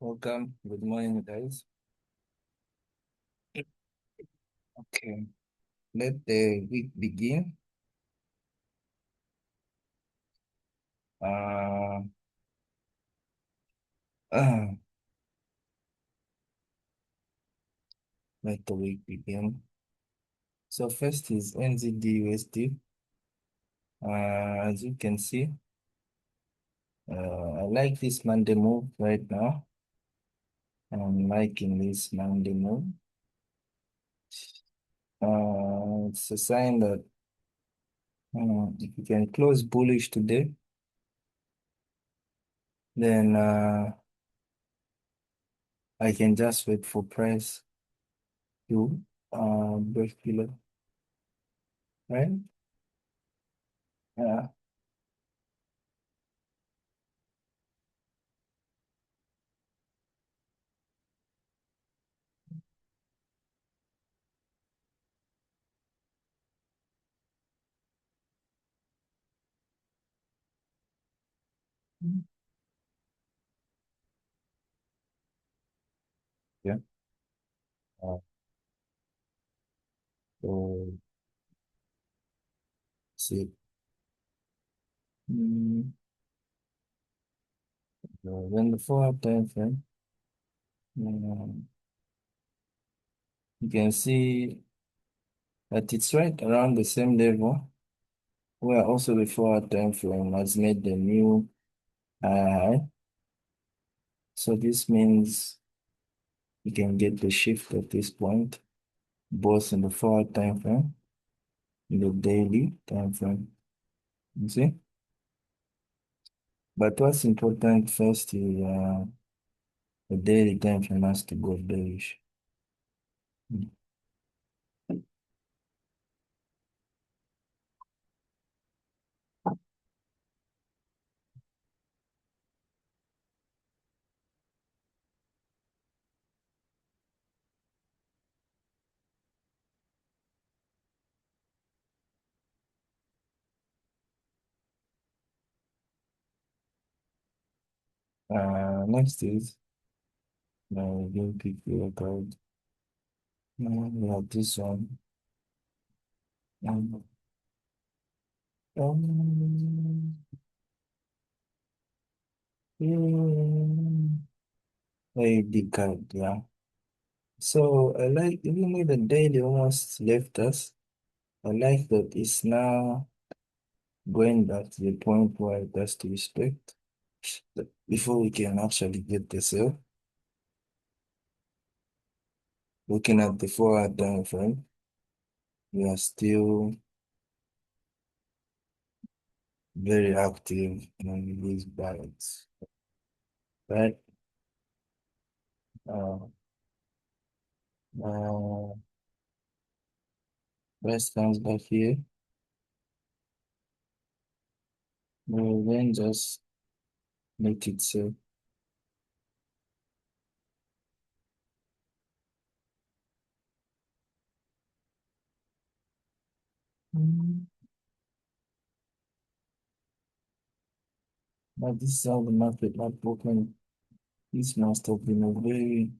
Welcome. Good morning, guys. Okay, let the week begin. Uh, uh, let the week begin. So first is NZD-USD. As you can see, I like this Monday move right now. I'm liking this Monday move. It's a sign that if you can close bullish today, then I can just wait for price to break below, right? Yeah. Yeah. Uh, so see, mm, when the four time frame, mm, you can see that it's right around the same level where also the four time frame has made the new high. So this means you can get the shift at this point, both in the four time frame, in the daily time frame. You see? But what's important first is the daily time frame has to go bearish. Next is game pick record. We have this one. Um, um, very big card, yeah. So I like, even though the daily almost left us, I like that it's now going back to the point where it has to respect before we can actually get the sale. Looking at the forward time frame, we are still very active in these balance, right? Uh, uh, Price comes back here, we will then just make it so. Mm. But this is how the market had broken. This must have been a very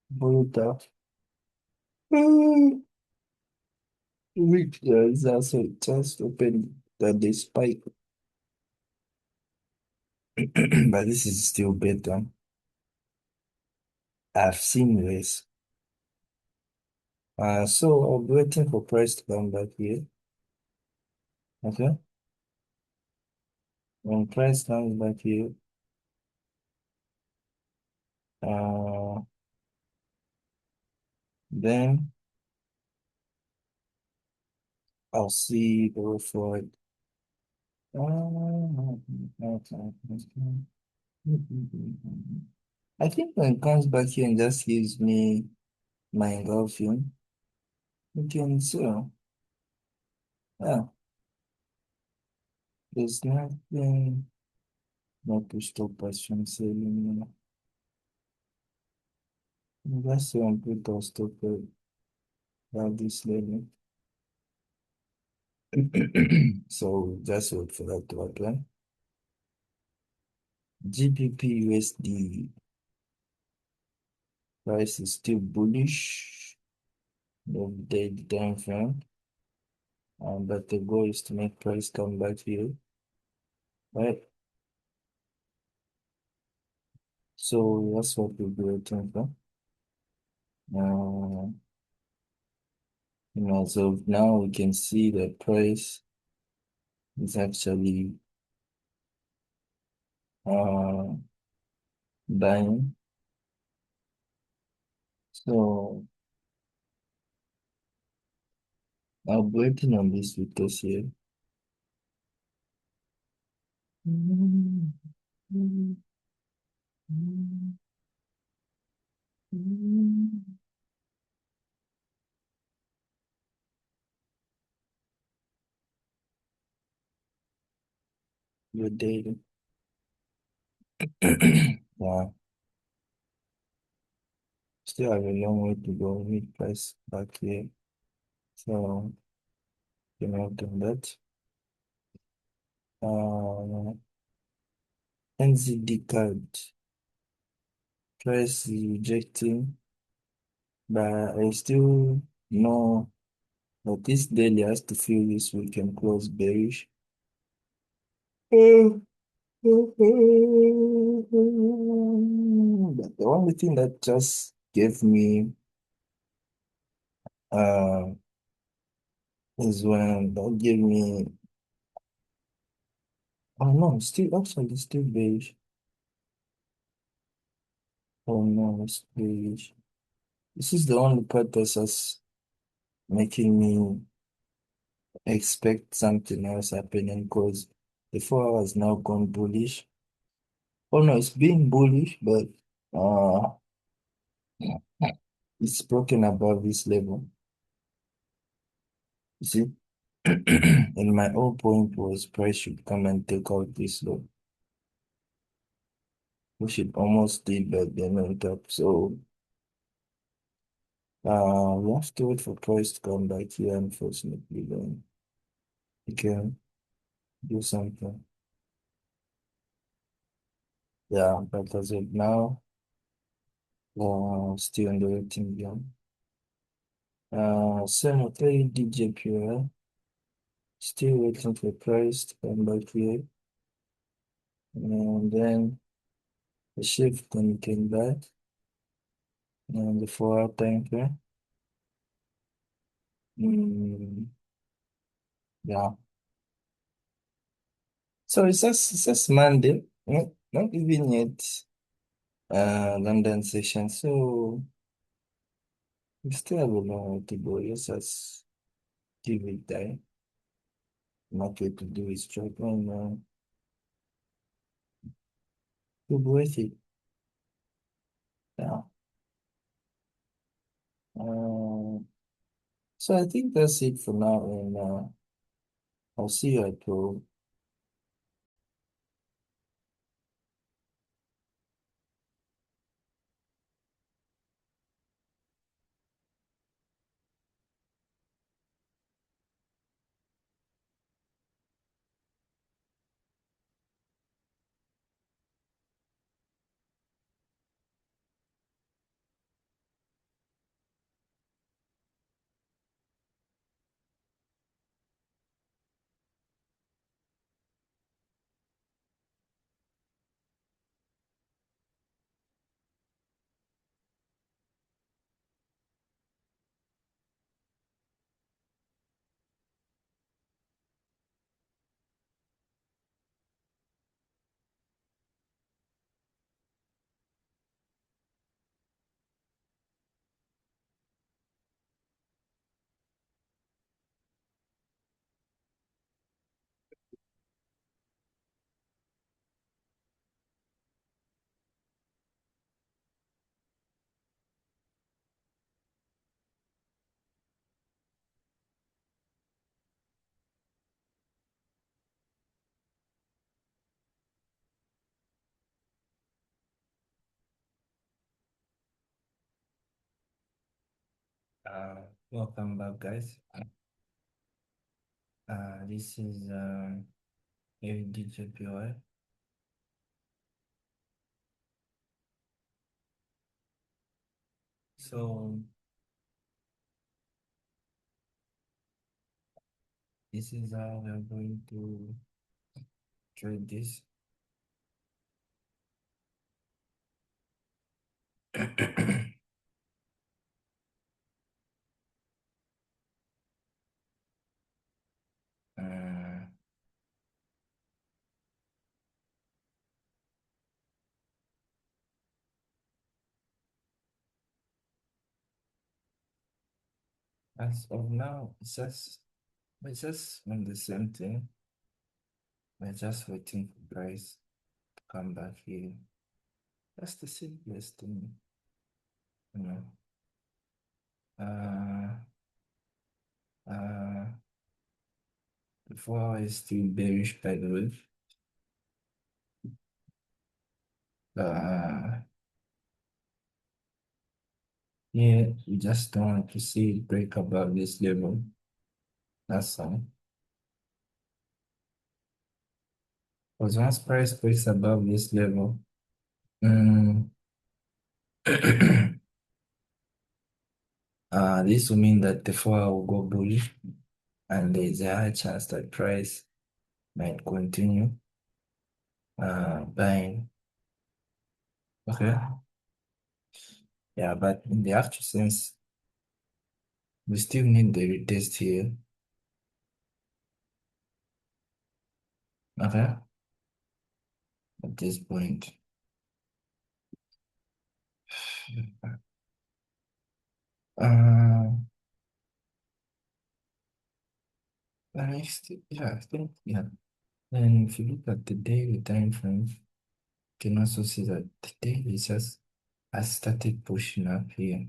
brutal week. It's also just open that they spike, but this is still better. I've seen this. So I'll be waiting for price to come back here. Okay. When price comes back here, uh, then I'll see the way forward. I think when it comes back here and just gives me my engulfing, we can so yeah, there's nothing not to stop us from selling. That's why I'm put or stop at this level. So just wait for that to happen. GBP USD price is still bullish of the daily time frame, but the goal is to make price come back here, right? So that's what we'll be waiting for. Uh, as of now, we can see the price is actually uh, buying. So I'll be waiting on this because here. Your daily. Yeah, still have a long way to go. Mid price back here. So, on that. NZD card price is rejecting, but I still know that this daily has to feel this weekend close bearish. But the only thing that just gave me uh is when that gave me, oh no, still actually still bearish. Oh no, it's bearish. This is the only part that's just making me expect something else happening because the 4 hours now gone bullish. Oh no, it's been bullish, but uh it's broken above this level. You see? And my whole point was price should come and take out this low, which it almost did, but then went up. So we have to wait for price to come back here, unfortunately, then we can do something. Yeah, but as of now, still in the waiting game. Same with DJPL, still waiting for price to come back here. And then the shift then came back and the 4 hour time frame. Mm, yeah. So it's just Monday, not even yet London session. So we still have a long way to go. Yes, let's give it time. Market to do its job and to be worth it. Yeah. Uh, so I think that's it for now, and I'll see you at 12. Welcome back, guys. This is ADJPY. So this is how we are going to trade this. Uh, as of now, it's just on the same thing. We're just waiting for price to come back here. That's the simplest thing, you know. Uh, uh, the 4 hour is still bearish, by the way. Uh, yeah, we just don't want to see it break above this level. That's all. Because once price breaks above this level, mm, this will mean that the 4 hour will go bullish, and there's a high chance that price might continue buying. Okay. Yeah, but in the after sense, we still need the retest here. Okay. At this point. Uh, the next, yeah, I think, yeah. And if you look at the daily time frame, you can also see that the daily just has started pushing up here.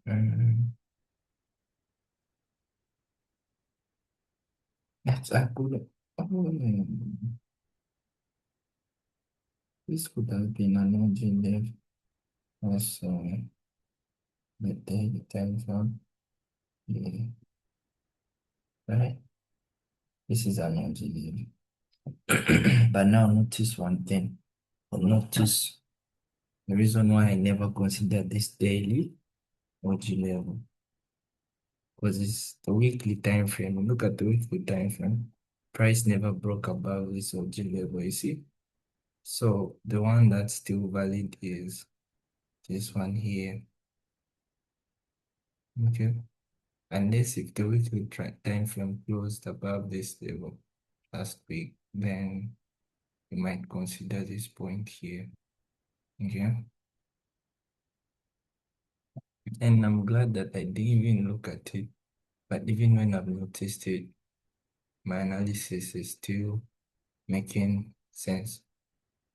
Um, yes, I could. Oh, this could have been an origin there. Also, the daily time frame. Yeah, right. This is an origin there. But now notice one thing. Or notice the reason why I never consider this daily OG level. Because it's the weekly time frame. Look at the weekly time frame. Price never broke above this OG level, you see? So the one that's still valid is this one here. Okay. Unless if the weekly time frame closed above this level last week, then you might consider this point here. Okay. And I'm glad that I didn't even look at it. But even when I've noticed it, my analysis is still making sense,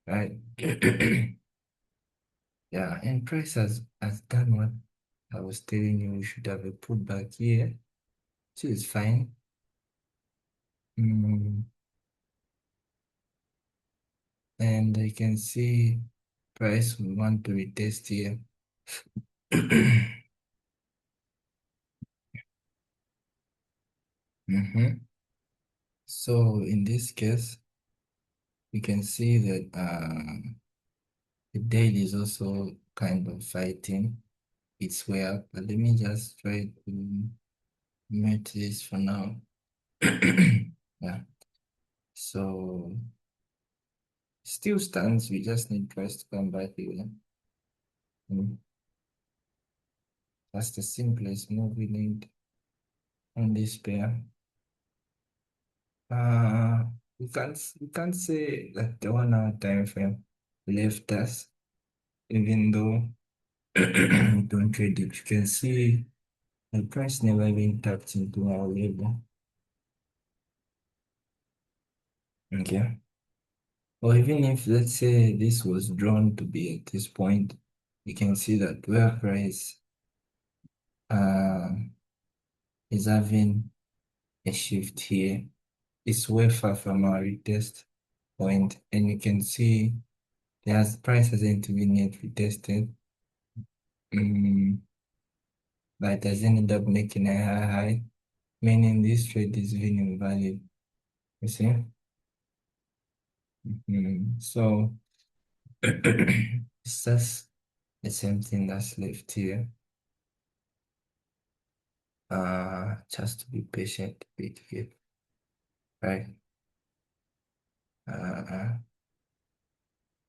right? Yeah, and price has done what I was telling you we should have a pullback here, which is fine. Mm, and I can see price we want to retest here. Mhm. So in this case, we can see that the daily is also kind of fighting its way up. But let me just try to mute this for now. Yeah. So still stands. We just need price to come back here. Mm. That's the simplest move we need on this pair. Uh, we can't say that the 1 hour time frame left us, even though we don't trade it. You can see the price never even tapped into our level. Okay. Or even if let's say this was drawn to be at this point, you can see that where price uh, is having a shift here. It's way far from our retest point, and you can see the price hasn't even yet retested. Mm, but it doesn't end up making a high, meaning this trade is even invalid. You see? So It's just the same thing that's left here. Just to be patient with it, right? Uh,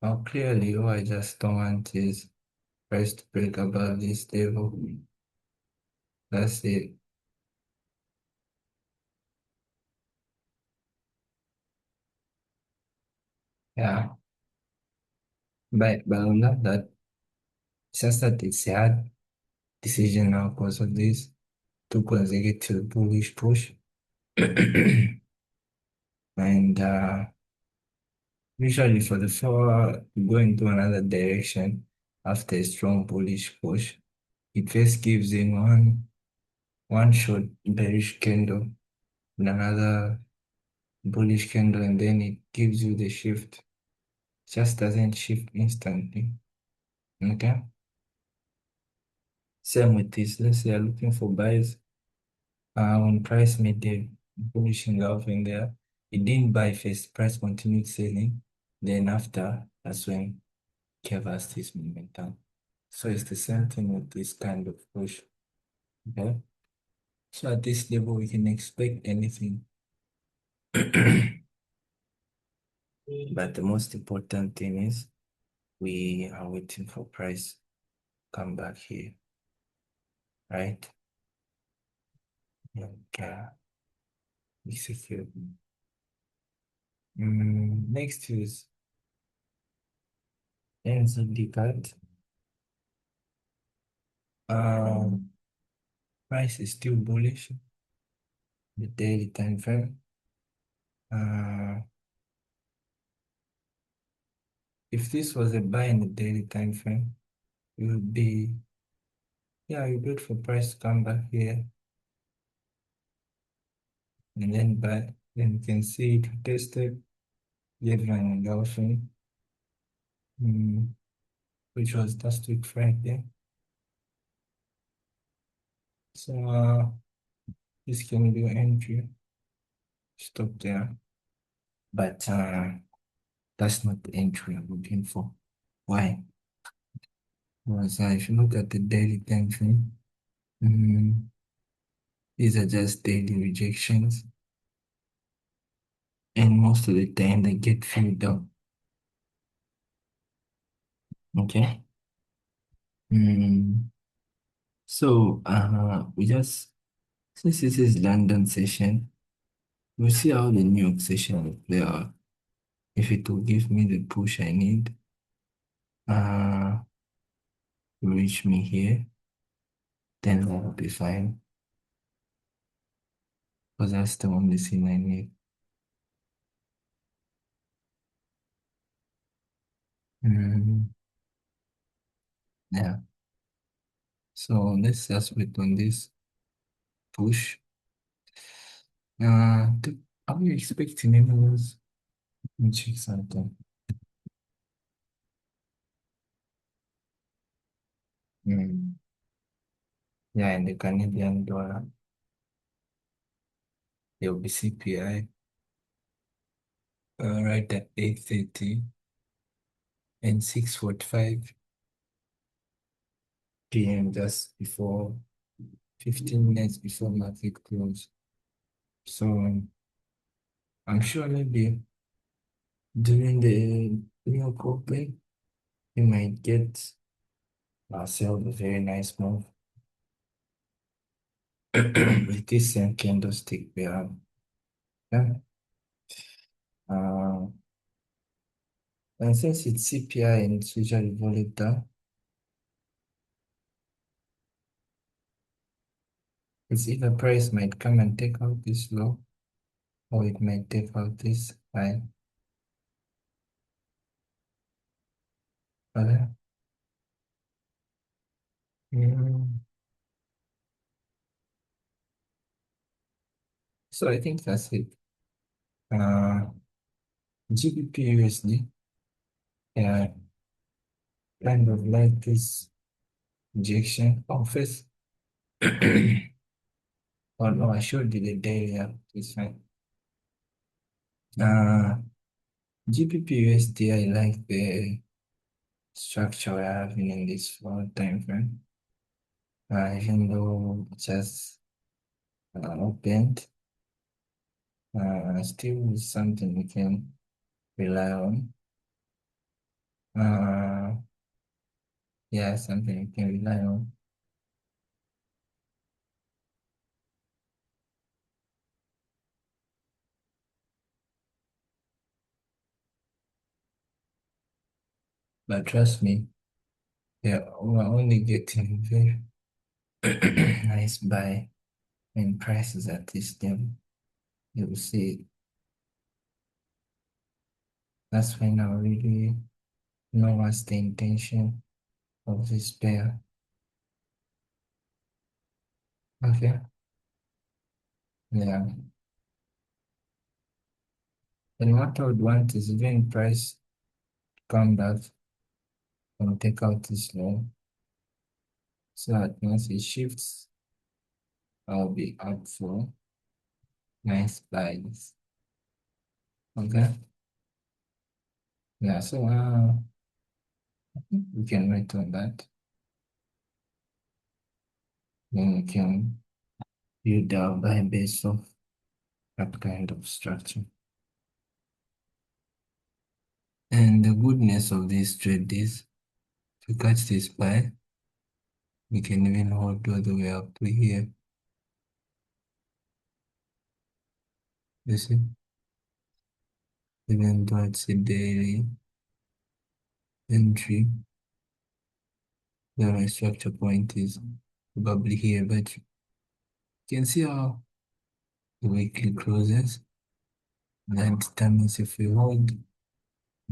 well, clearly, what I just don't want is price to break above this level. That's it. Yeah, but on that, it's just that it's a hard decision now because of this two consecutive bullish push. And usually for the floor to go into another direction after a strong bullish push, it first gives in one short bearish candle and another bullish candle, and then it gives you the shift. Just doesn't shift instantly. Okay. Same with this. Let's say you're looking for buys. When price made the bullish engulf in there, it didn't buy first. Price continued selling. Then after, that's when gave us this momentum. So it's the same thing with this kind of push. Okay. So at this level, we can expect anything. But the most important thing is we are waiting for price come back here, right? Okay. Execute. Next is NZD card. Um, Price is still bullish. The daily time frame. Uh, if this was a buy in the daily time frame, it would be, yeah, you wait for price to come back here and then buy. Then you can see it tested, gave you an engulfing, mm, which was last week Friday. So this can be entry, stop there. But that's not the entry I'm looking for. Why? Because if you look at the daily time frame, mm, these are just daily rejections, and most of the time they get filled up. Okay. Mm, so we just since this is London session, we'll see how the New York session will play out. If it will give me the push I need to reach me here, then that will be fine. Because that's the only thing I need. Mm, yeah. So let's just wait on this push. Are we expecting any news? Let me check something. Mm. Yeah, in the Canadian dollar, there will be CPI right at 8:30 and 6:45 p.m. just before 15 minutes before market close. So I'm sure maybe during the New York Open, we might get ourselves a very nice move with this same candlestick we have. Yeah. Uh, and since it's CPI and it's usually volatile, it's either price might come and take out this low or it might take out this high. Uh, mm, so I think that's it. Uh, GBP USD, yeah, kind of like this injection office. Oh no, I showed you the daily, yeah, it's fine. Uh, GBP USD, I like the structure we're having in this four time frame. Even though it just opened, still is something we can rely on. Uh, yeah, something we can rely on. But trust me, yeah, we're only getting very nice buy when prices at this level. You will see that's when I really know what's the intention of this pair. Okay, yeah. And what I would want is even price come back and take out this loan. So that once it shifts, I'll be up for nice buys. Okay, yeah. So we can wait on that. Then we can build our buy based off that kind of structure. And the goodness of this trade is to catch this buy, we can even hold all the way up to here. You see, even though it's a daily entry, the my structure point is probably here, but you can see how the weekly closes. That determines if we hold,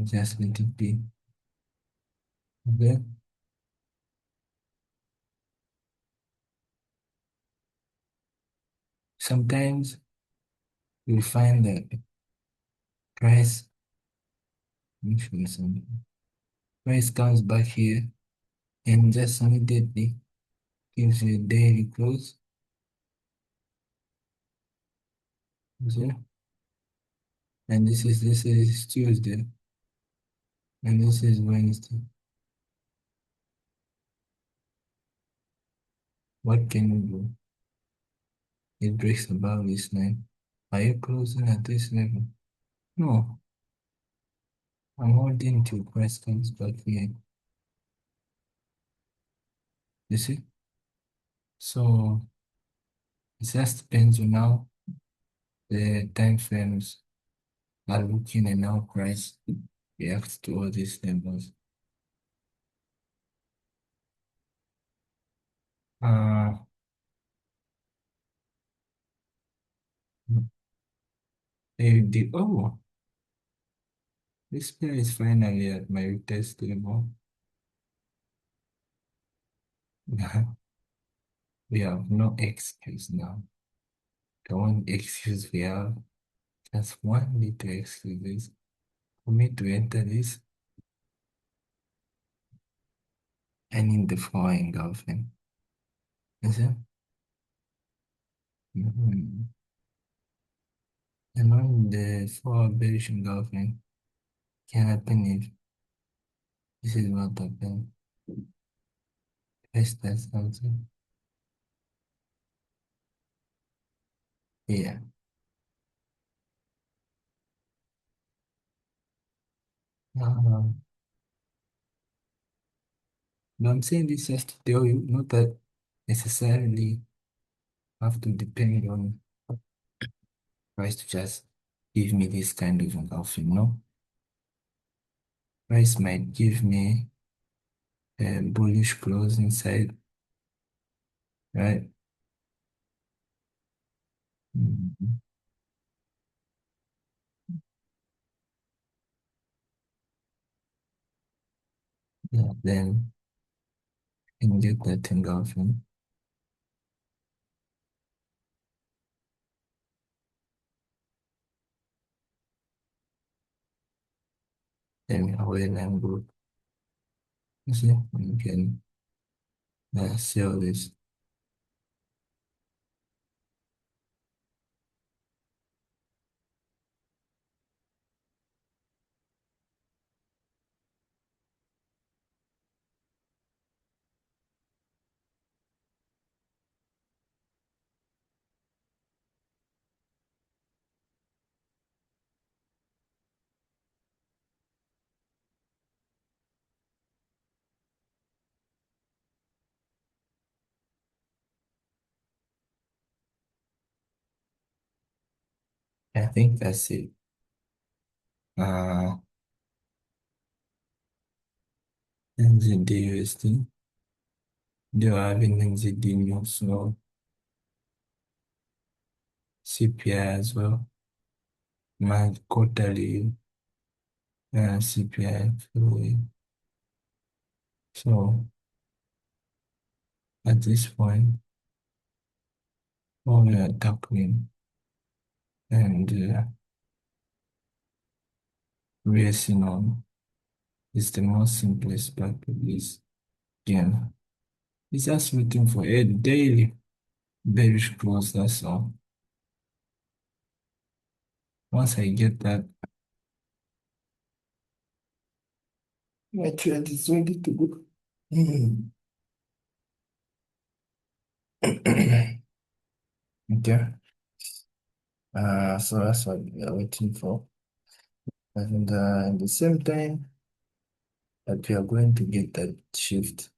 just let it be. Okay. Sometimes you'll find that price, let me show you something. Price comes back here and just immediately gives you a daily close. You see? And this is Tuesday, and this is Wednesday. What can you do? It breaks above this line. Are you closing at this level? No, I'm holding till price comes back here. You see? So it just depends on how the time frames are looking and how price reacts to all these levels. Uh, oh, this pair is finally at my retest level. We have no excuse now. The one excuse we have, just one little excuse is for me to enter this, I need the floor engulfing. Is it? Mhm. And when the floor bearish engulfing can happen if this is what happened. Let's test something. Yeah. Um, but I'm saying this just to tell you, not that necessarily have to depend on price to just give me this kind of engulfing. No, price might give me a bullish close inside, right? Mhm. Yeah, then can get that engulfing. Then I will and go. You see, you can sell this. I think that's it. Uh, NZD USD. They are having NZD news, so CPI as well. My quarterly CPI. So at this point, all we are tackling and racing on is the most simplest part of this game. It's just waiting for a daily bearish close, that's all. Once I get that, my trade is ready to go. Hmm. Okay. So that's what we are waiting for. And at the same time that we are going to get that shift,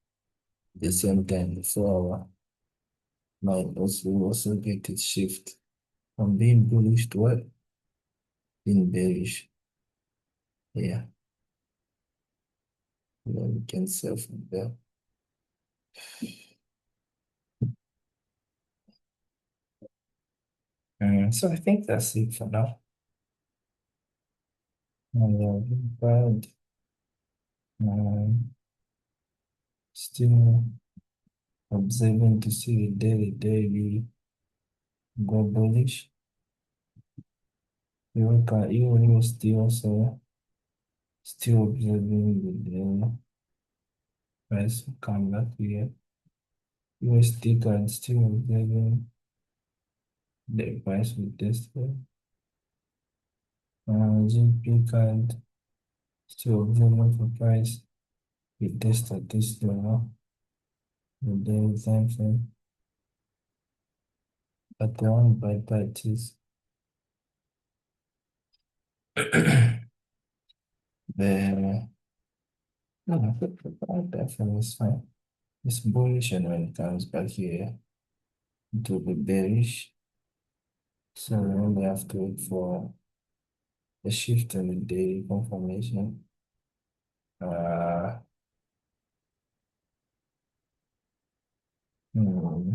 at the same time, the 4 hour might also get its shift from being bullish to what? Being bearish. Yeah. Yeah, we can sell from there. So I think that's it for now. But um, still observing to see the daily go bullish. You still also still observing the price come back here. USD can still observing the price with this. GP can still observing for price with this at this level. The daily time frame. But the one by that is the no, that frame is fine. It's bullish, and when it comes back here, it will be bearish. So we only have to wait for a shift in the daily confirmation. Uh, hmm,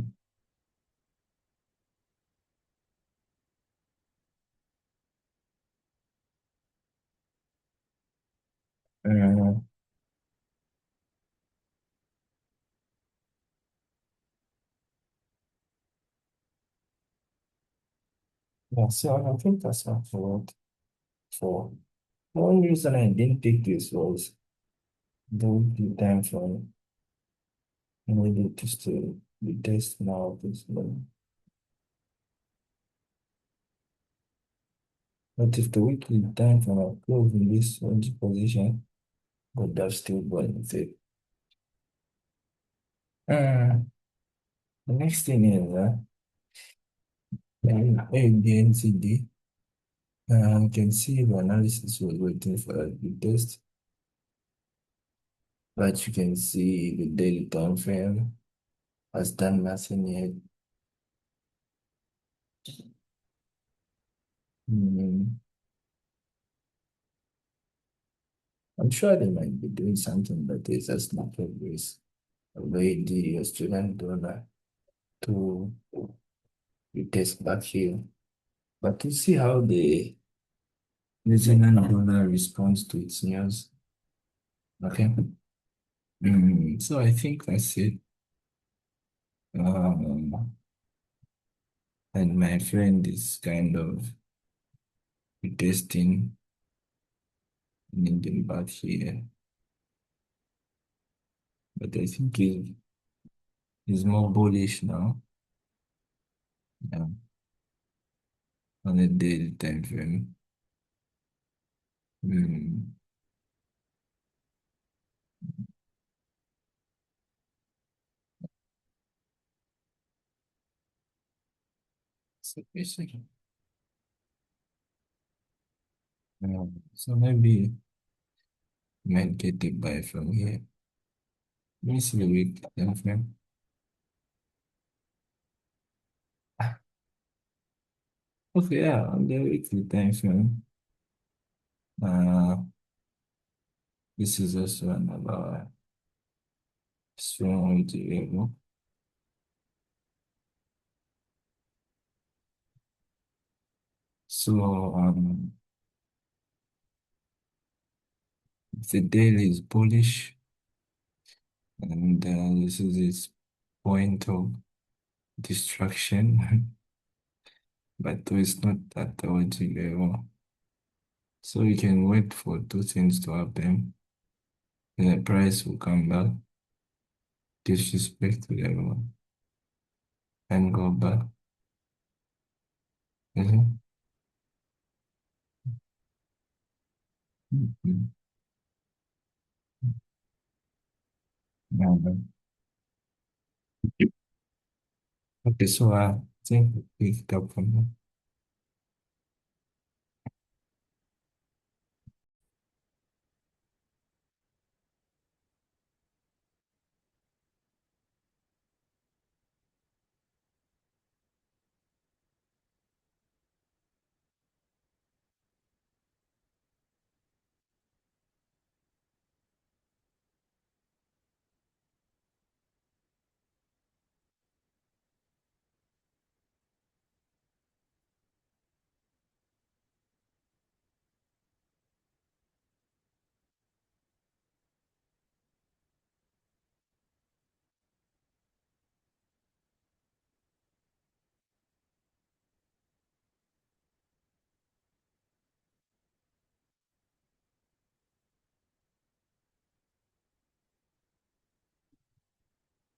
uh, yeah, so I think that's what for. For one reason I didn't pick this was the weekly time frame. I needed to still be test now this morning. But if the weekly time frame are closed in this position, but that's still going with it. Uh, the next thing is ABNCD. You can see the analysis was waiting for a test, but you can see the daily time frame has done nothing yet. Hmm. I'm sure they might be doing something, but it's just not obvious. Way the Australian dollar to retest back here. But to see how the New Zealand dollar responds to its news. Okay. So I think that's it. Um, and my friend is kind of retesting in the back here. But I think he's more bullish now. Yeah, on a daily time frame. Mm. So basically, so maybe might get a buy from here. Let me see the week time frame. Okay, yeah, on the weekly time frame. Uh, this is also another strong variable. So, the daily is bullish, and this is its point of distraction, but it's not at the OG level. So you can wait for two things to happen. The price will come back, disrespect to the level, and go back. Mhm. Mhm. Yeah, okay, so I think we pick it up from there.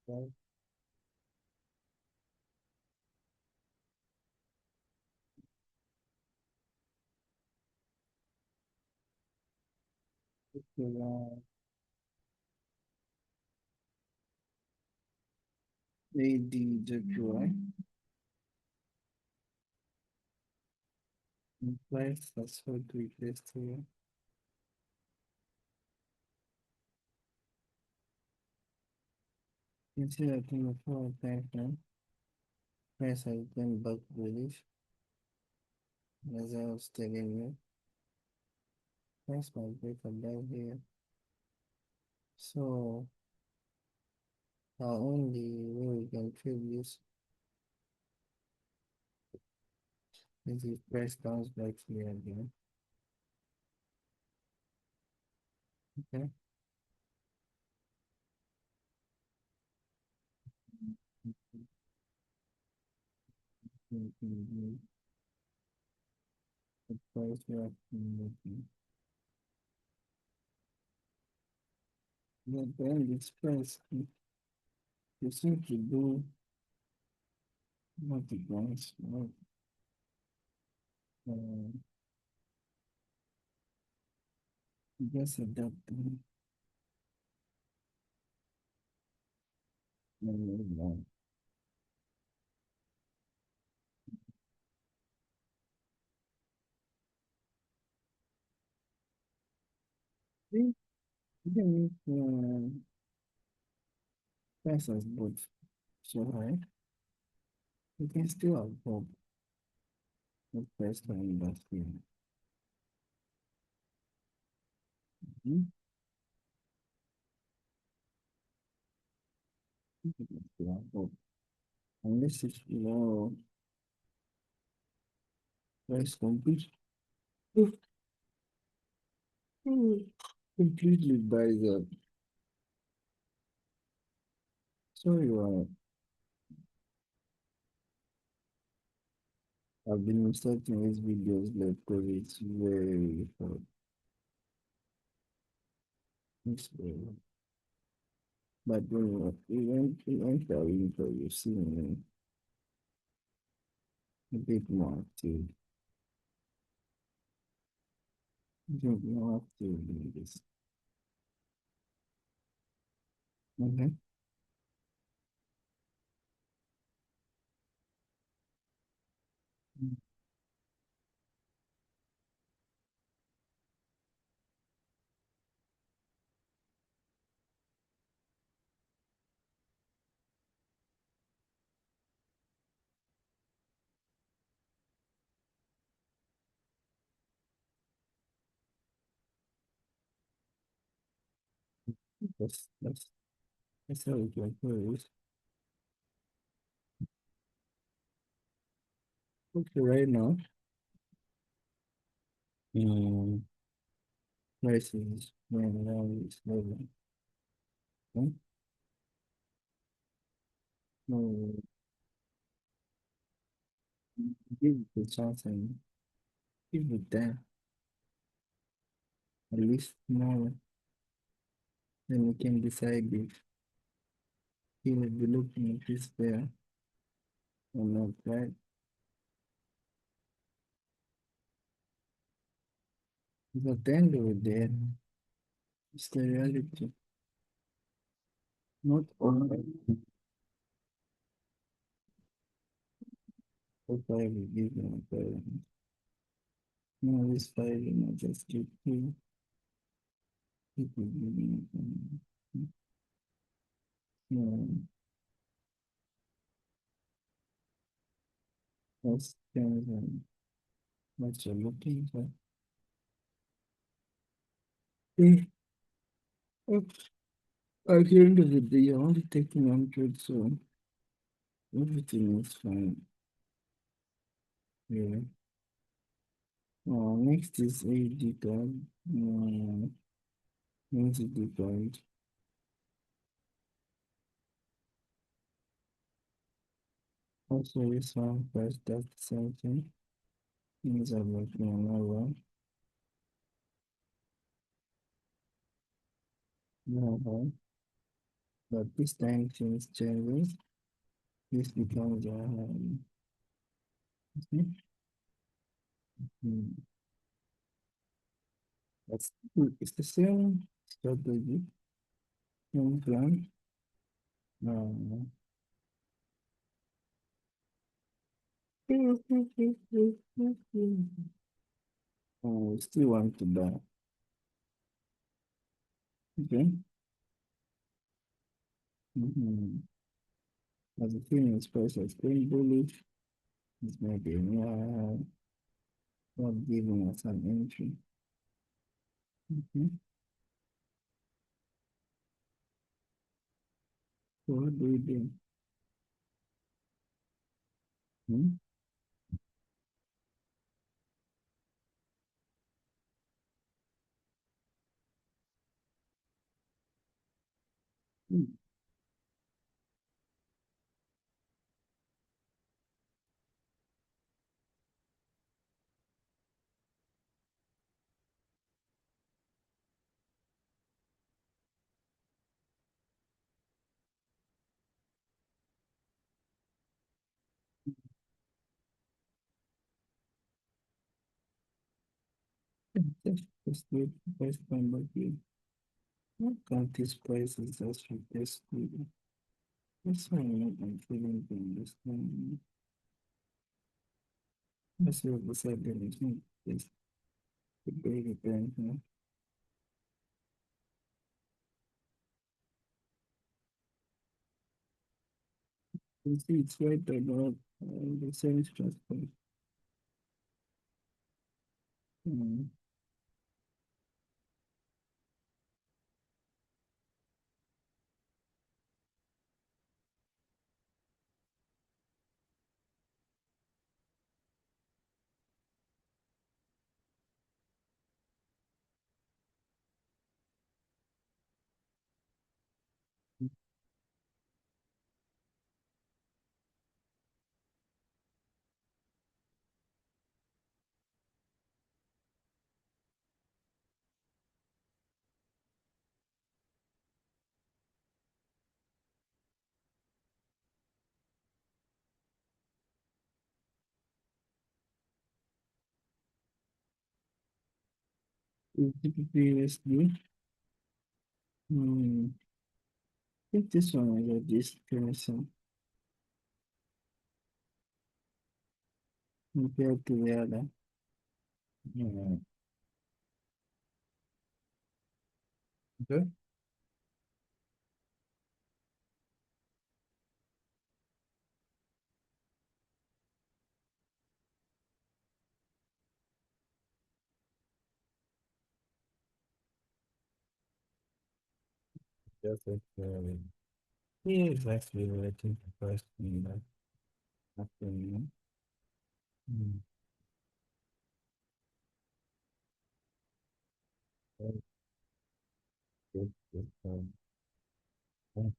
Right. Okay, ADWI implies that's what we placed here. You can see that in the forward time frame, price has been back bullish, as I was telling you. Price might break above here. So our only way we can trade this is if price comes back here again. Okay. The price we are making. But then this price, you seem to do what it wants. Uh, just adapting. Even if prices both so high, you can still absorb the price line that here. You can still absorb. Unless it's price complete completely buys up. So I've been starting these videos like because it's very hard. It's very hard. But eventually you see me a bit more active. A bit more active in this. Okay. That's how we can put it. Okay, right now, um, prices when now is level. Okay? No, give it the chance and give it time. At least more, then we can decide if he will be looking at this there or not, right? But at the end of the day, it's the reality. Not all what I will give my parents. No, this file, just keep people giving no, that's kind of what you're looking for. Eh, At the end of the day, you're only taking 100, so everything is fine. Yeah. Next is AD card. Next is the card. Also, this one first, that's the same thing. Things are working on our one. No, but this time things changes. This becomes hmm, that's it's the same strategy, same plan. Uh, we still want to buy. Okay. Mm-hmm. As the thing is price is going bullish, it's maybe not giving us an entry. Mm-hmm. So what do we do? Hmm? Hmm. Just wait for price come back here. What can't this price is just replace with? That's why I'm feeling to understand. That's what the side is not just the baby parent. You see, it's right about the same structure. Mm. Previously, I think this one I got this person compared to the other. Mm. Okay. just like he is actually relating to first thing that happened. Mm. Very good, good, um,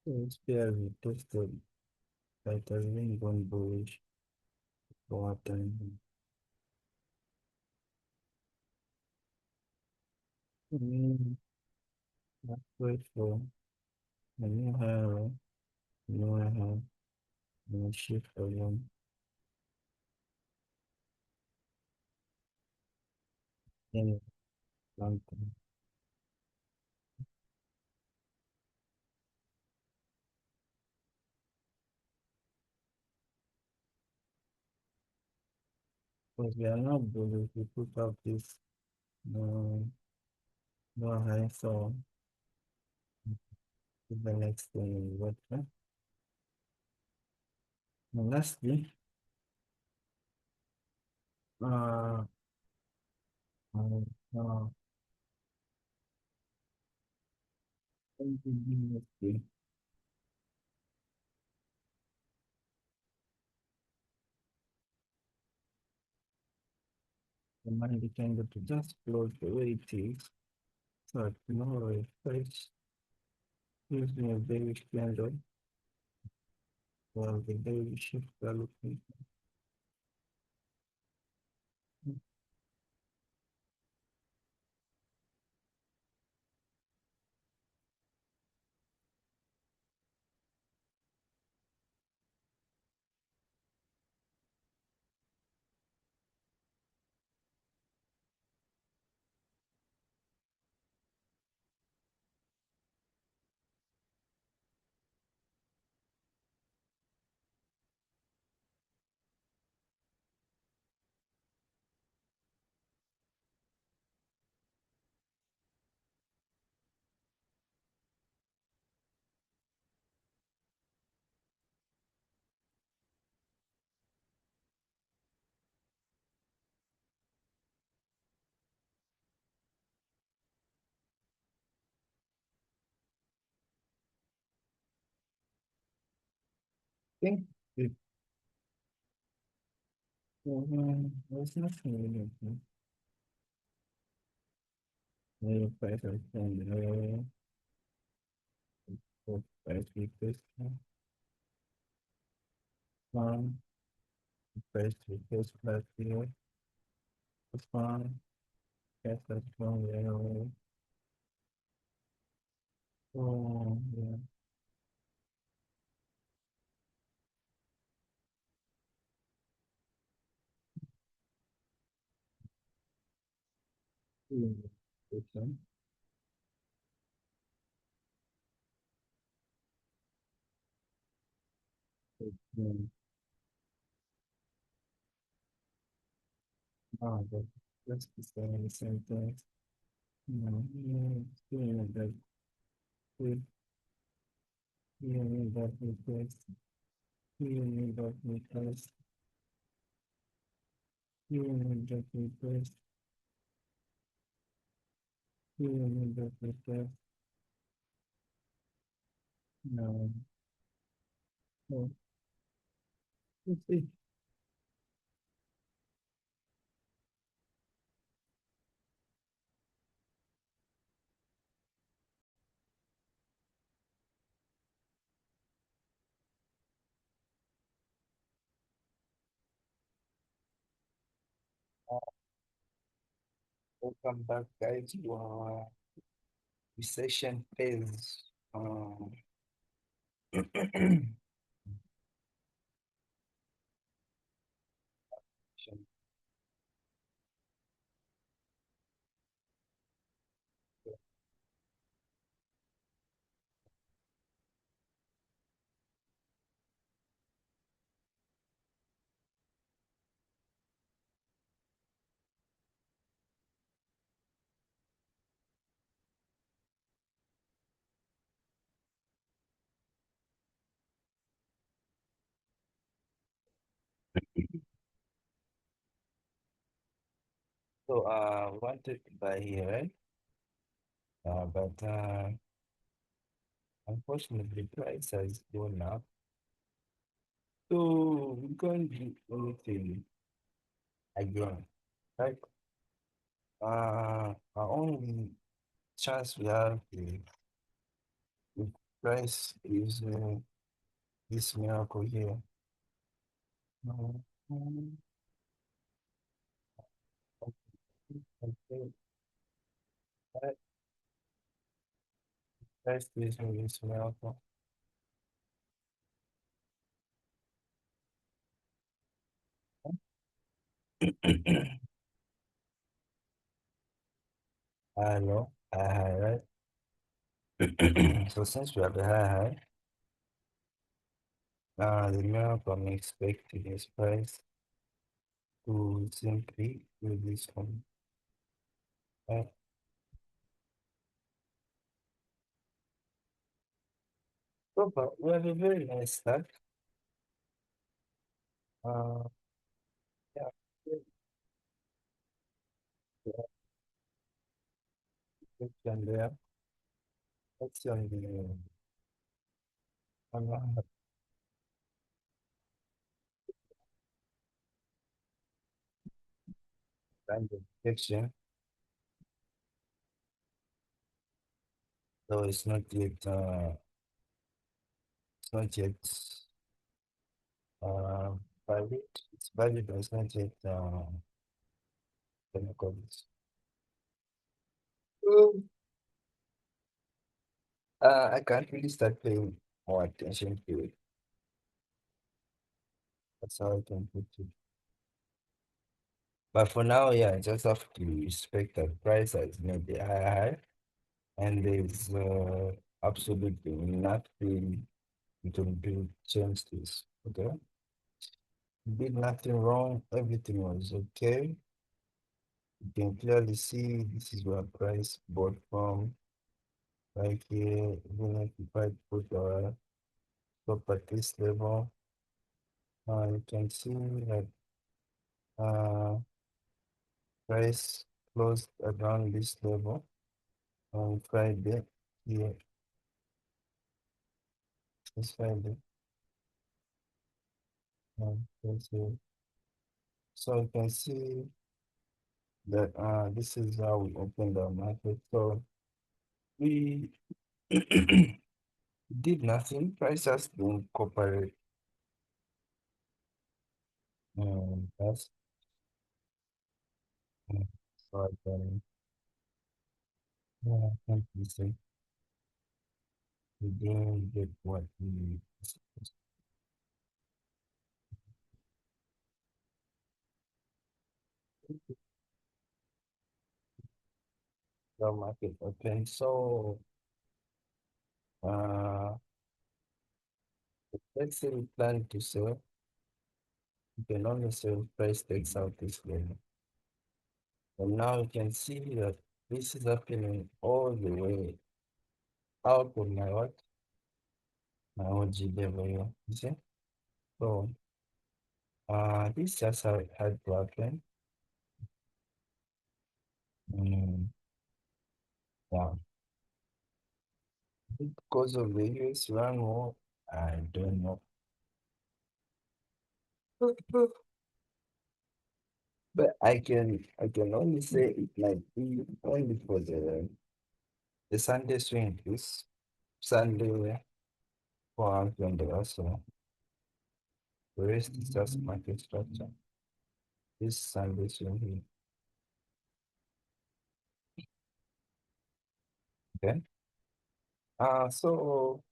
it's very tested that has been going bullish for a time. Mm, let's wait for a new higher, new higher, new shift again. In London. Because we are not bullish, we put up this no, no high, so the next thing is what? And lastly, uh, uh, uh, the money can go to just close the way it is. So tomorrow is first using a daily candle while the daily shift are looking. think it, there's nothing really. Price of price request, um, price request plus here, fine, cash that's one, yeah. Oh, yeah. Okay. Yeah. But that's the same thing. No, yeah, yeah, that, yeah, yeah, that request, yeah, that request, yeah, that request, yeah, that request. No, no, it's it. Welcome back, guys, to our recession phase. So, wanted to buy here, right? But unfortunately, the price has gone up. So, we can't do anything again, right? Our only chance we have the price is this miracle here. No, okay, that price is this miracle. Hello, right? So since we have the high, the miracle I'm expecting is price to simply do this one. Right? So, but we have a very nice stack. Uh, yeah, yeah, question there. Let's see on the random section. So it's not yet uh, valid. It's valid, but it's not yet what do you call this? I can't really start paying more attention to it. That's how I can put it. But for now, yeah, I just have to respect that price has made the high, and there's absolutely nothing you can do to change this. Okay, did nothing wrong. Everything was okay. You can clearly see this is where price bought from right here. Even if you try to put our stop at this level, you can see that uh, price closed around this level on Friday. Here, this Friday. So so you can see that this is how we open the market. So we did nothing. Price has been cooperate. That's so I can say we didn't get what we the market open. So uh let's say we plan to sell, you can only sell price takes out this level. And now you can see that this is happening all the way out of my what? My OG level here. You see? So this just had to happen. Mm, yeah. Because of the US run war, I don't know. But I can only say it might be only for the Sunday swing this Sunday for Antonio also. The rest is just market structure. This Sunday swing. Okay. So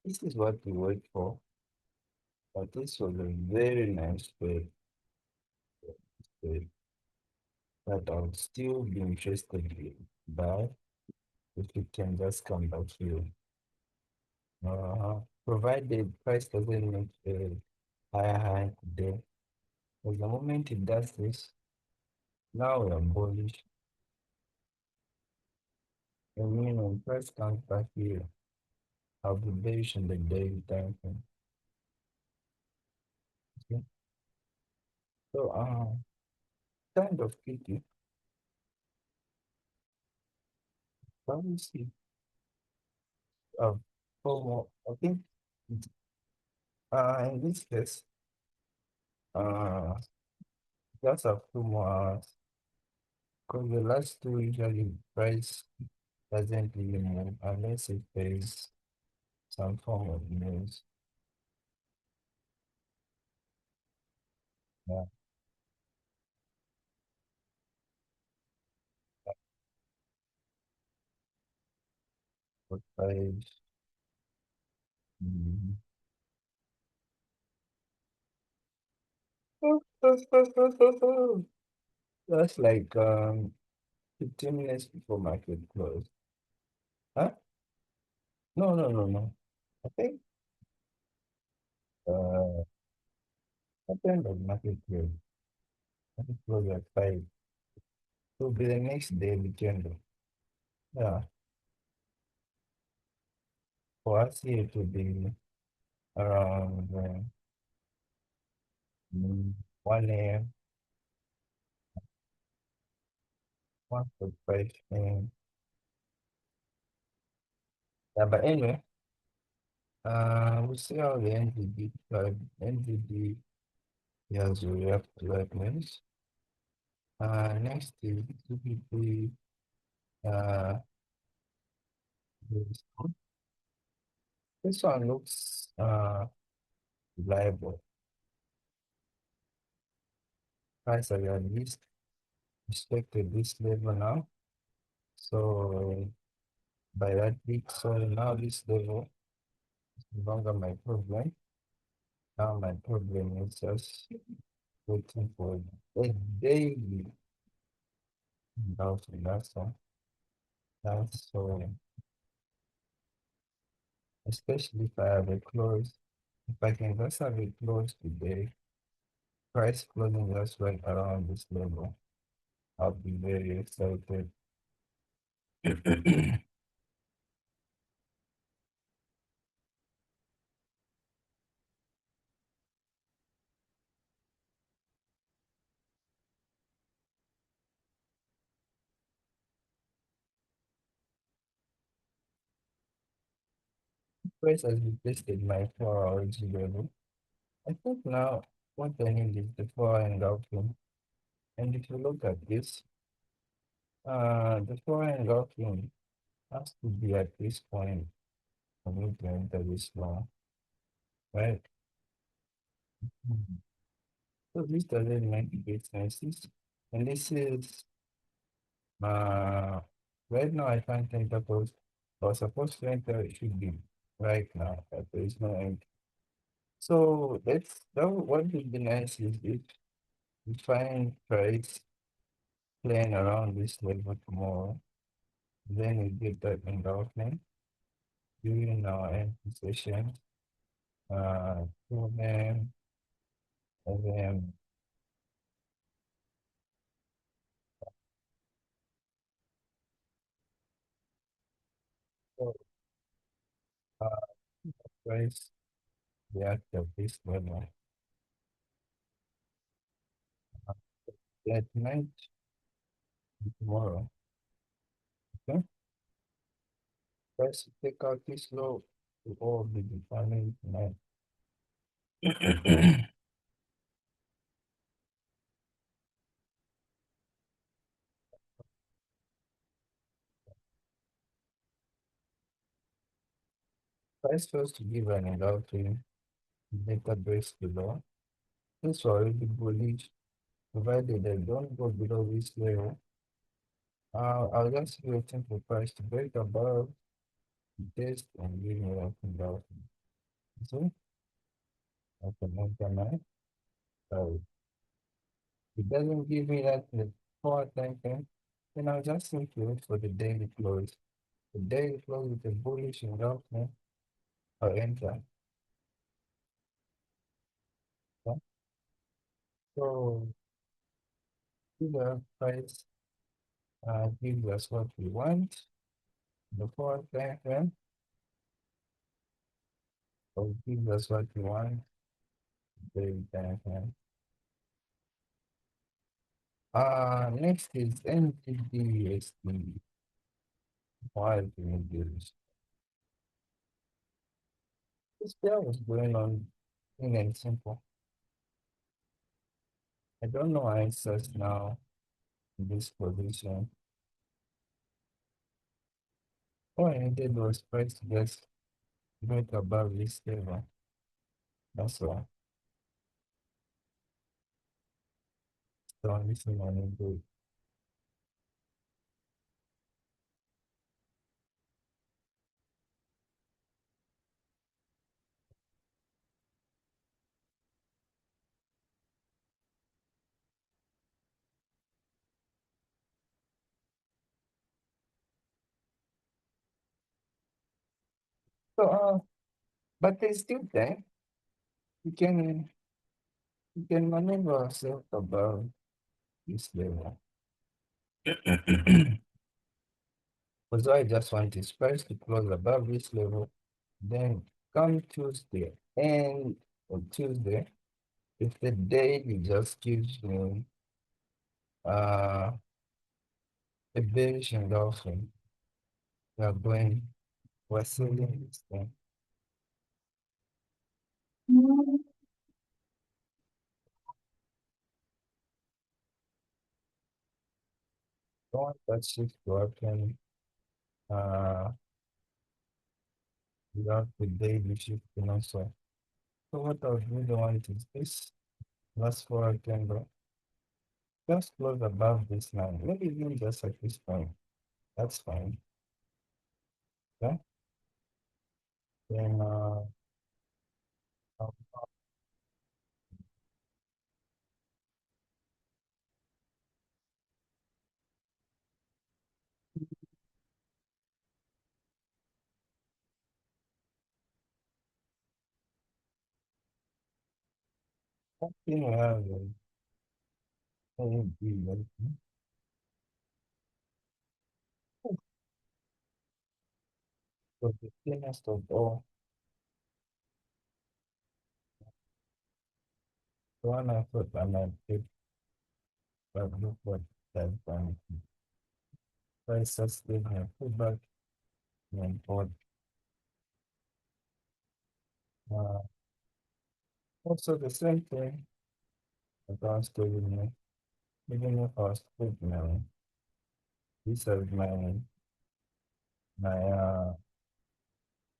this is what we wait for. But this was a very nice trade that I would still be interested in buy if it can just come back here. Provided price doesn't make a higher high today. But the moment it does this, now we are bullish. And mean when price comes back here, I'll be bearish in the daily time frame. Okay? So kind of tricky. But we see. Uh, for I think in this case, uh just have 2 more hours. Because the last two usually price doesn't really move unless it pays some form of news. Yeah, but price. Mhm. That's like 15 minutes before market close. Huh? No, no, no, no. I think at the end of market close, market close at 5. It will be the next day weekend. Yeah. For us here it will be around 1 a.m. 1:45 a.m. Yeah, but anyway, we'll see how the NVD has react to that news. Next is GBP. Uh, this this one looks reliable. Price are at least respected this level now. So by that big, so now this level is no longer my problem. Now my problem is just waiting for a daily bounce in that one. That's so especially if I have a close. If I can just have a close today, price closing just right around this level, I'll be very excited. Price has retested my 4 hours level. I think now what I need is the foreign routing. And if you look at this, the foreign routing has to be at this point for me to enter this law, right? Mhm. So this doesn't make great sense. And this is uh right now I can't enter those. I was supposed to enter it should be right now, but there is no end. So that what would be nice is if we find price playing around this level tomorrow, then we get that endorsement during our end session. To them, and then so, uh, price react at this level. Uh, That night tomorrow, okay? Price take out this low to all be determined tonight. Price first to give an endorsement, data breaks below. This already bullish, provided they don't go below this level. I'll just be waiting for price to break above this and give me a endorsement. See, I can enter my. So it doesn't give me that four time frame, then I'll just simply wait for the daily close. The daily close with a bullish engulfing or enter. Okay? So the price gives us what we want. The four time frame or gives us what we want. Daily time frame. Next is NTDSD. Why do we do this? This pair was going on in and simple. I don't know answers now in this position. All I needed was price to just break above this level. That's all. So this is what I need to do. So but there's still time. You can you can maneuver yourself above this level. Because I just want this price to close above this level. Then come Tuesday and on Tuesday, if the daily just gives me uh a bearish engulfing, we are going, we're selling this thing. Don't want that shift to happen without the daily shifting also. So what I really want is this last four candle just close above this line. Maybe even just at this point. That's fine. Okay. Then I'll continue having maybe so the thinnest of all, the one I thought I might take, but look what that's done. Prices still have pullback and board. Uh, Also the same thing, accounts to me, even if I was put now, this is my my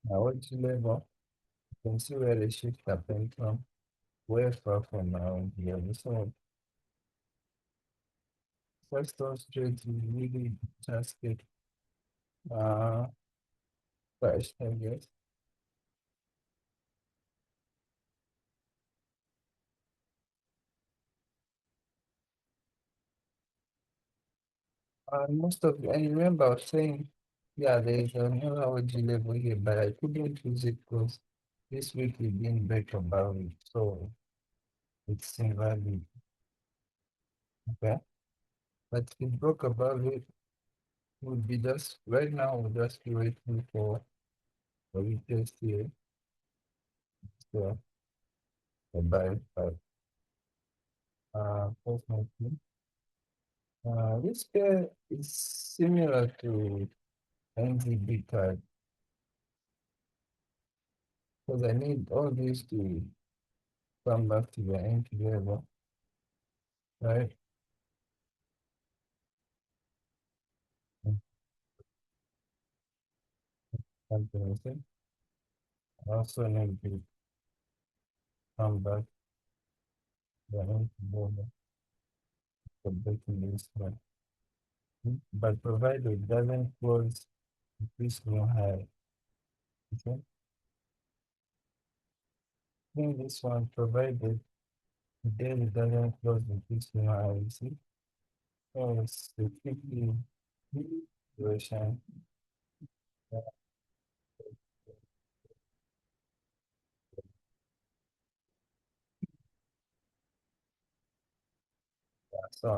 wage level. You can see where the shift happened from, way far from my own level. So first those trades is really just get uh first, I guess. Most of I remember I was saying, yeah, there's another wage level here, but I couldn't use it because this week we didn't break about it, so it's invalid. Okay. But if we broke above it, would be just right now we'll just be waiting for it test here. So the buy but fortunately. This pair is similar to NZB card because I need all these to come back to the end together, right? Something I also need to come back to the end together for breaking this one. But provided it doesn't close this new high, okay? In this one, provided the daily doesn't close with this new high, you see? So it's the 50 situation. So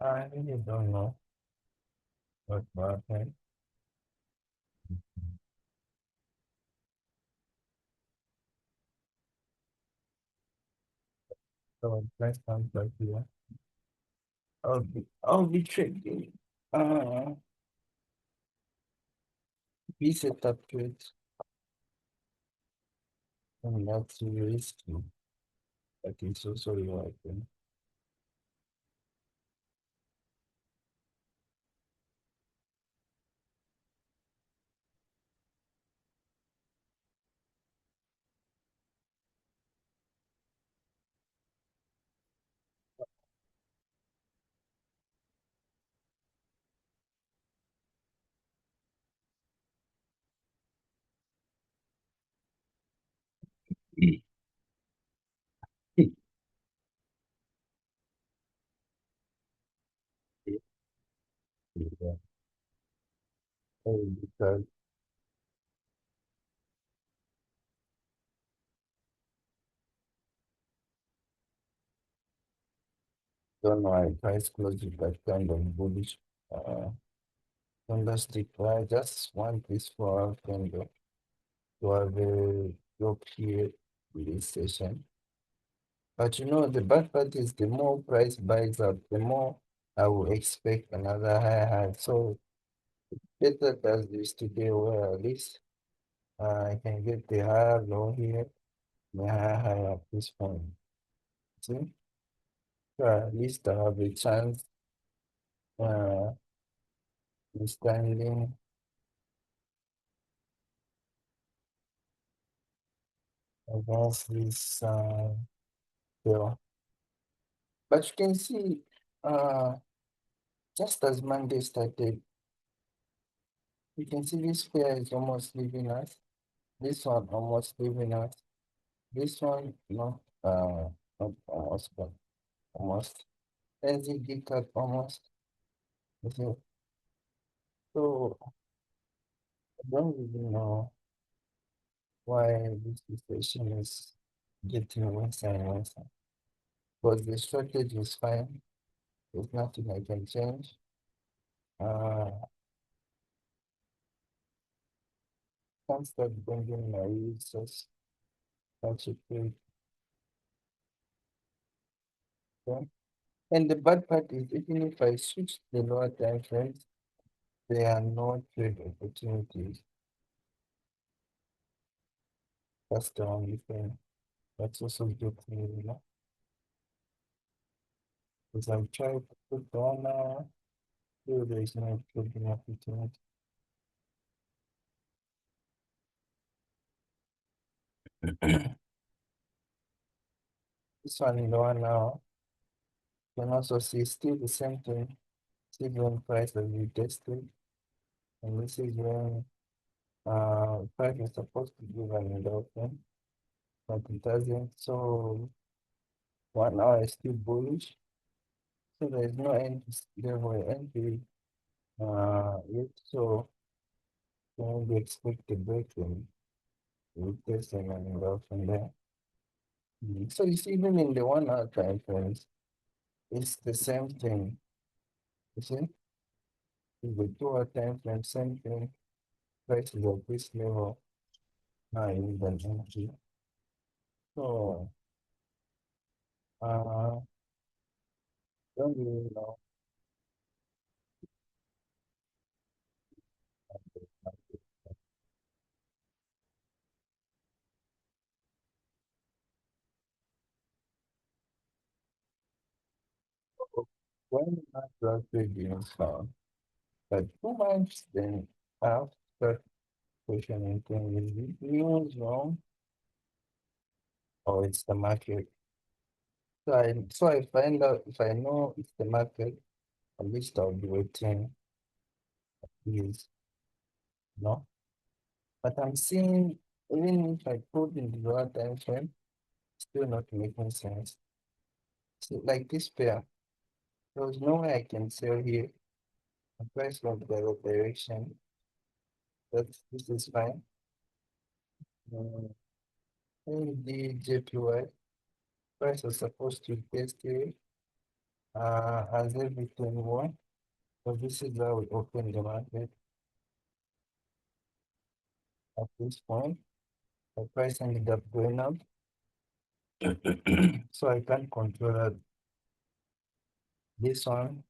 I really don't know what happened. So next time, like here, I'll be checking. Be set up to it, and that's risky. I think so. Sorry, what happened. Yeah, because don't know, I price close with that kind of bullish candlestick. I just want this for candle to have a drop here with this session. But you know, the bad part is the more price buys up, the more I will expect another high. So better does this today where at least I can get the higher low here, the high at this point. See? So at least I have a chance uh standing against this bill. But you can see just as Monday started, you can see this pair is almost leaving us. This one almost leaving us. This one, no, not almost, but almost. NZD cut almost. You see? So I don't really know why this situation is getting worse and worse. But the strategy is fine. There's nothing I can change. Uh, can't start bringing my users. Such a quick thing. And the bad part is, even if I switch the lower time frames, there are no trade opportunities. That's the only thing. That's also good to know. Because I tried to put on there is no good enough internet. This one is the one now. You can also see still the same thing. Still one price as we tested. And this is when price is supposed to give an endorsement, but it doesn't. So 1 hour is still bullish. So there is no entry level entry yet. So when we expect the breaking, we test and go from there. So you see, even in the 1 hour time frames, it's the same thing. You see, in the 2 hour time frame, same thing. Prices at this level, now even entry. So don't really know. When I drafted the install, but 2 months then after questioning thing is it news wrong or it's the market? So I find out if I know it's the market, at least I'll be waiting is no. But I'm seeing even if I put in the lower time frame, still not making sense. So like this pair, there was no way I can sell here. The price went the other direction. But this is fine. The JPY price was supposed to test here as everything won. So this is how we open the market at this point. The price ended up going up. So I can't control this one.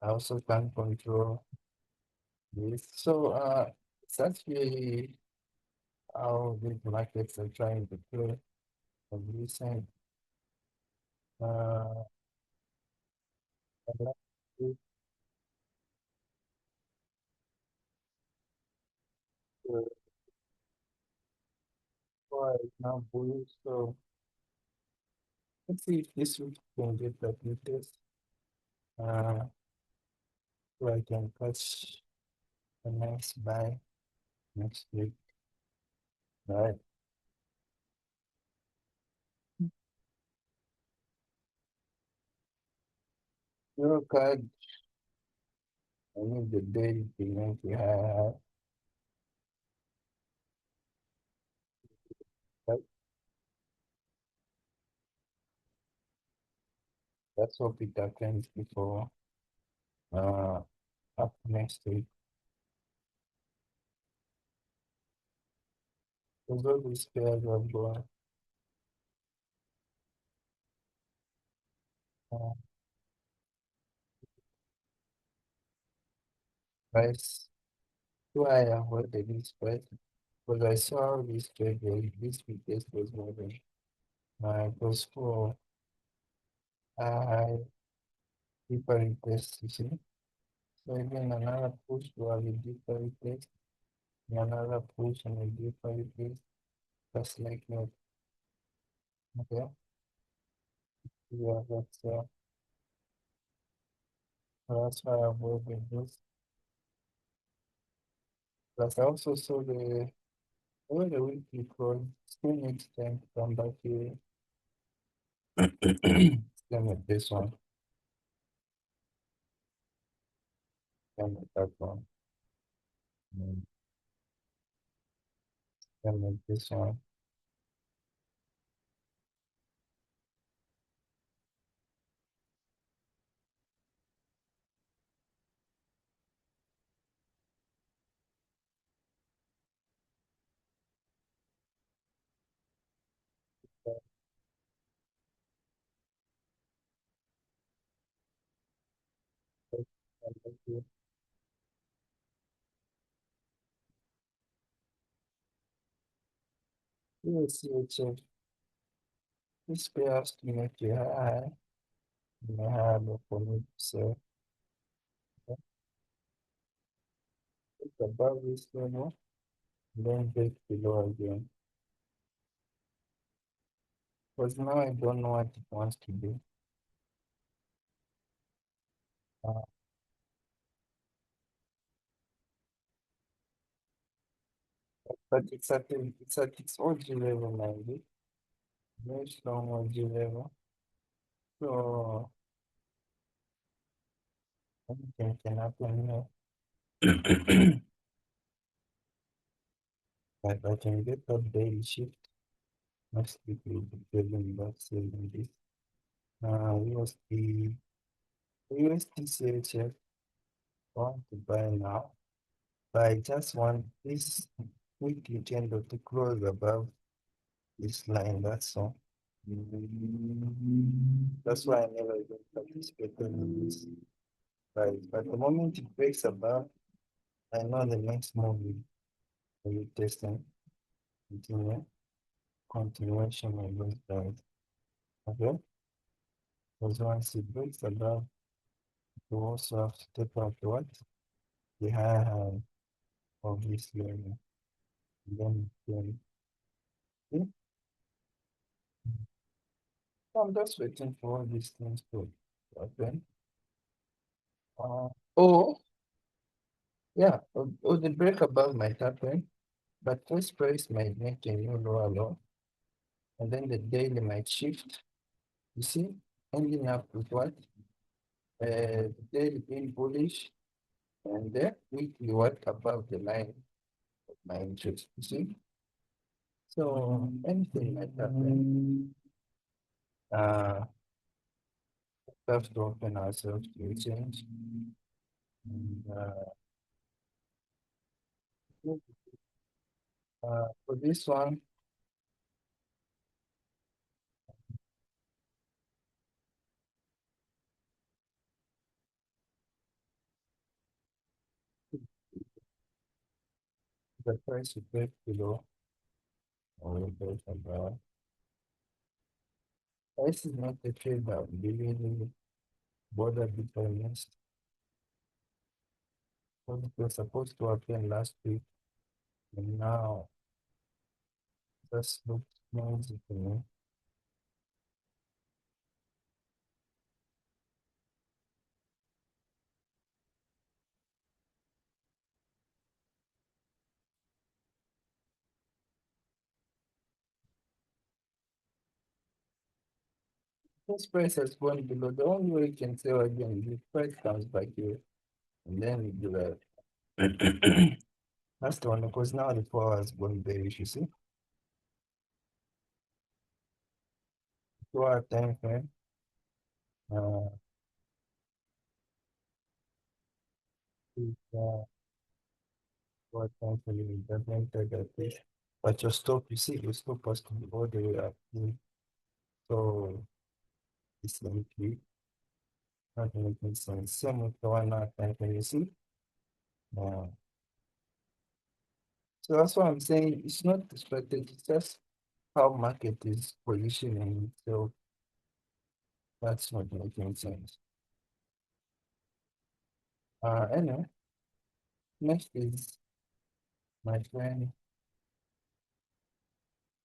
I also can't control this. So it's actually how these markets are trying to play of recent. Uh, this is now bullish. So let's see if this week can get that latest. Uh, so I can catch a nice buy next week. Right. Eurocard, I need the daily payment we have. That, that's what it happens before uh up next week. Because all these pairs have gone uh, price. So I avoided this price because I saw this trade this week test was moving. It was for uh deeper retest, you see. So again another push to have a deeper retest, another push and a deeper retest, just like that. Okay. Yeah, that's why I avoided this. But I also saw over the week because still needs time to come back here. Same with this one, same with that one, same with this one. You will see it, This pay to make you high, you may have a for me to say, it's above this level, then break below again. Because now I don't know what it wants to do. Uh, but it's at its OG level maybe. Very strong OG level. So anything can happen here. But I can get that daily shift. Next week we'll be building back selling this. USD USD want to buy now. But I just want this weekly candle to close above this line, that's all. That's why I never even participated in this. But the moment it breaks above, I know the next move will be testing, continue, continuation of those guys. Okay? Because once it breaks above, you also have to take out what? The high high of this level. Then yeah, I'm just waiting for all these things to happen. Oh, yeah, the break above might happen, but first price might make a new lower low, and then the daily might shift. You see, ending up with what? The daily being bullish, and the weekly what above the line of my interest. You see, so anything might happen. We have to open ourselves to a change. And, for this one, the price will break below or will break above. This is not the trade that really bother people most. What it was supposed to happen last week, and now just looks noisy to me. This price has gone below. The only way you can sell again is the price comes back here, and then you do that. That's the one because now the 4 hours going bearish, you see. 2 hour time frame. Uh, what time frame is definitely take at this. But your stop, you see, your stop has to be all the way up here. So it's like not making sense. Same with the 1 hour time frame, you see. Uh, so that's what I'm saying. It's not the strategy, it's just how market is positioning. So that's not making sense. Anyway, next is my friend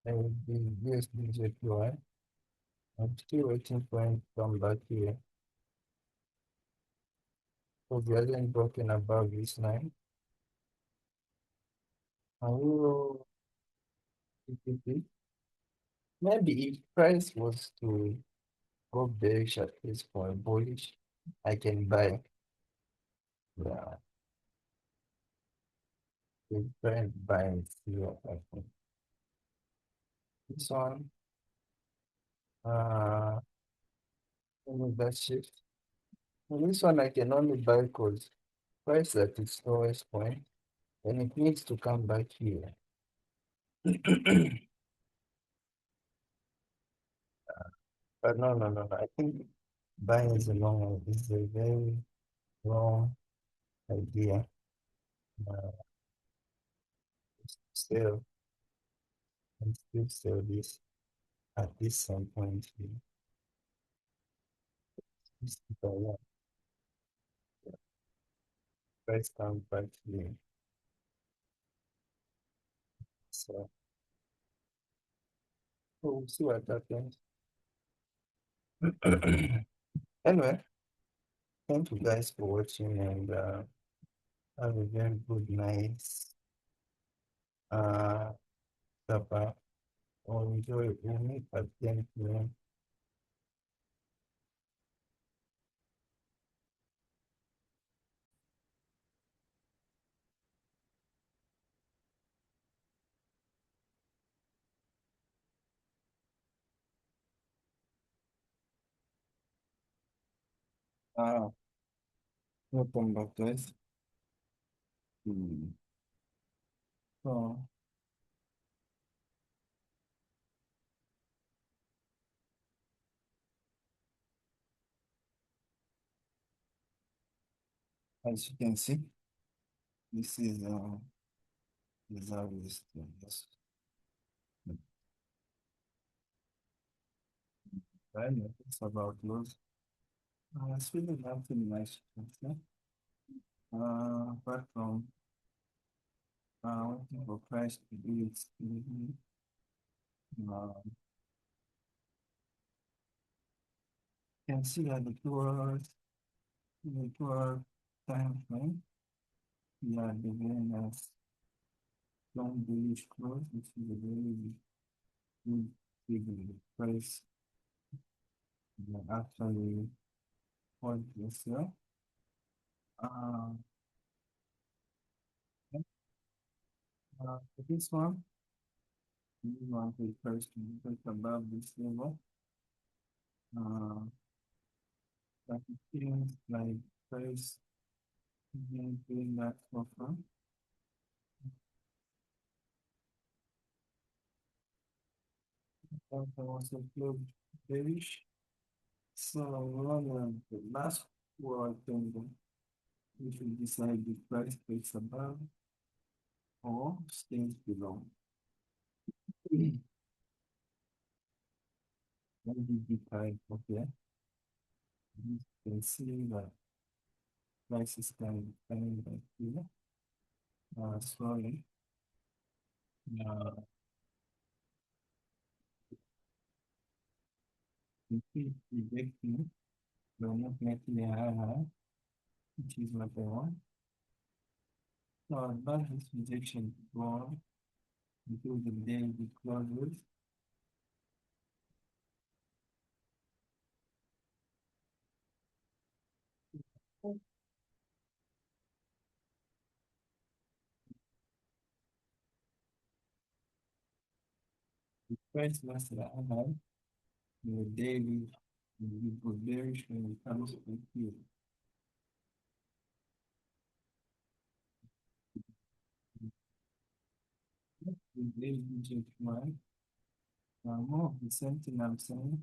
the USD JPY. I'm still waiting for him to come back here. So he hasn't broken above this line. And Euro PPP. Maybe if price was to go bearish at this point, bullish, I can buy. Yeah, the trend buy and see what happens. This one, that shift. And this one I can only buy because price at its lowest point, and it needs to come back here. But no. I think buying is a very wrong idea. Uh, still, and still sell this. at least some point here. But yeah, price comes back here. So we'll see what happens. Anyway, thank you guys for watching and have a very good night. Uh, supper or enjoy it. We'll meet at 10 p.m. Ah, welcome back, guys. Hmm. So, as you can see, this is how we do this. Right? It's about close. It's really nothing much to say. Apart from waiting for Christ to do its delivery. You can see that the 2 hour time frame, we are beginning as long bullish close, which is a very good signal. Price actually hold yourself. Uh, for this one, we want to first look above this level. Uh, but it feels like price again doing that for fun. But I also feel bearish. So on the last word thing, we should decide the price breaks above or stays below. Maybe the type of here. You can see that price is coming back here. Slowly. Uh, you keep rejecting, but not making a high, which is what I want. So advance this rejection go on until the day it closes. The price must high. The daily will be bearish when it comes to here. The daily reject line. More of the same thing I'm saying.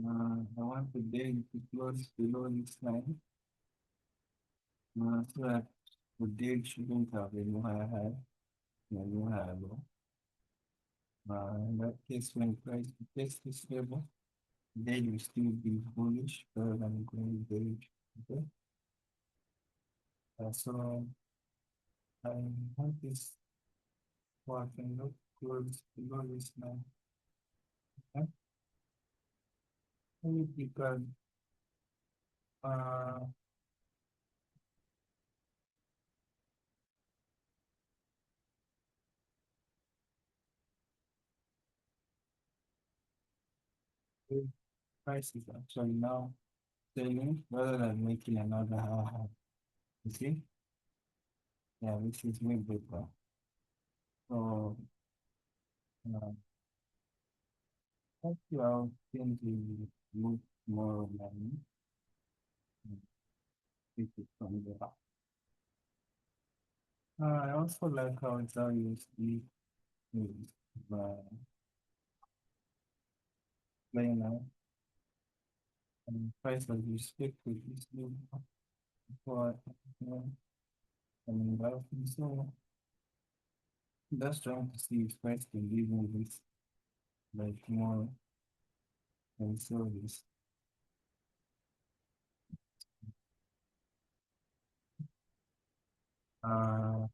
I want the daily to close below this line. So that the daily shouldn't have a new high, a new high low. In that case, when price takes this level, then will still be bullish rather than going bearish. Okay. So I want this one can look close below this line. Okay. Only because uh the price is actually now selling rather than making another high. You see? Yeah, which is way better. So uh, thank you. I think we move more money. Take it from there. I also like how it's how USD is playing out and price as respect with this new for and so that's trying to see if price can give me this like more and service. Uh,